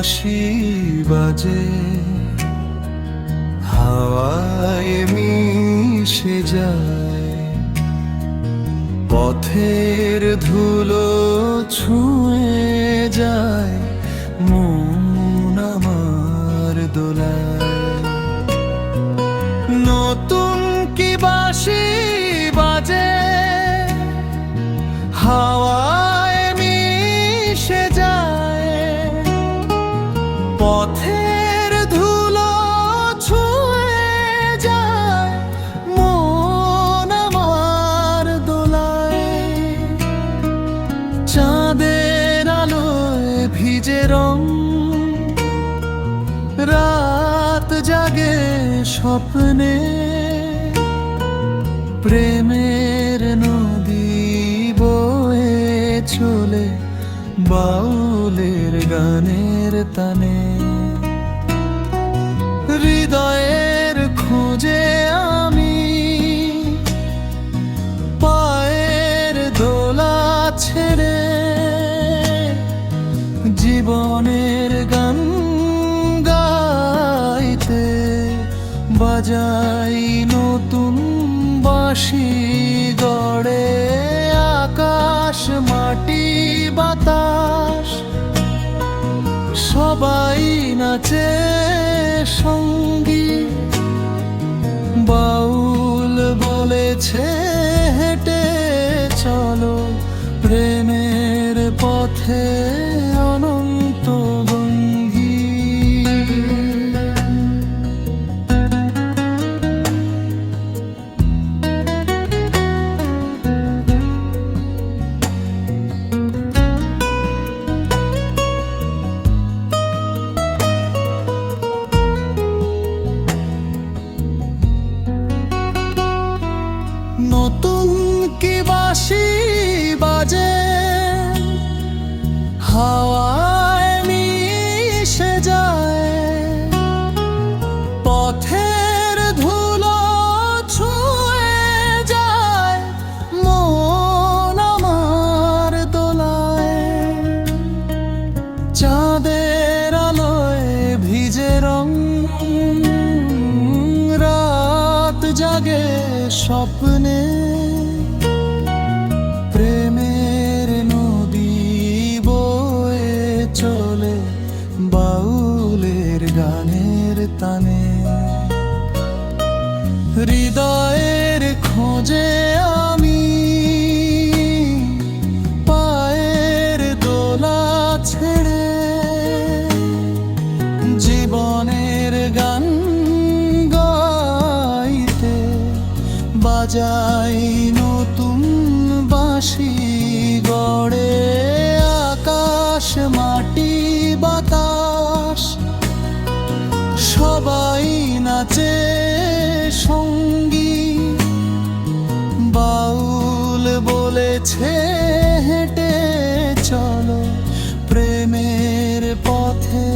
বাঁশি বাজে, হাওয়ায় মিশে যায়, পথের ধুলো ছুঁয়ে যায় মন আমার দোলায়। নতুন কি বাঁশি বাজে, হাওয়ায় মিশে যায়, পথের ধুলো ছুঁয়ে যায় মন আমার দোলায়। চাঁদের আলোয় ভিজে রং, রাত জাগে স্বপ্নে, প্রেমের নদী বয়ে চলে বাউলের গানের তানে। হৃদয়ের খোঁজে আমি পায়ের দোলা ছেড়ে, জীবনের গান গাইতে বাজাই নতুন বাঁশি গড়ে। আকাশ মাটি বাতাস সবাই নাচে সঙ্গী, বাউল বলেছে হেঁটে চলো প্রেমের পথে অনন্ত ভঙ্গি। নতুন কি বাঁশি বাজে, হাওয়ায় মিশে যায়, পথের ধুলো ছুঁয়ে যায় মন আমার দোলায়। চাঁদের আলোয় ভিজে রং, রাত জাগে স্বপ্নে, প্রেমের নদী বয়ে চলে বাউলের গানের তানে। হৃদয়ের খোঁজে আমি পায়ের দোলা ছেড়ে, জীবনের গান গাইতে বাজাই নতুন বাঁশি গড়ে। আকাশ মাটি বাতাস সবাই নাচে সঙ্গী, বাউল বলেছে হেঁটে চলো প্রেমের পথে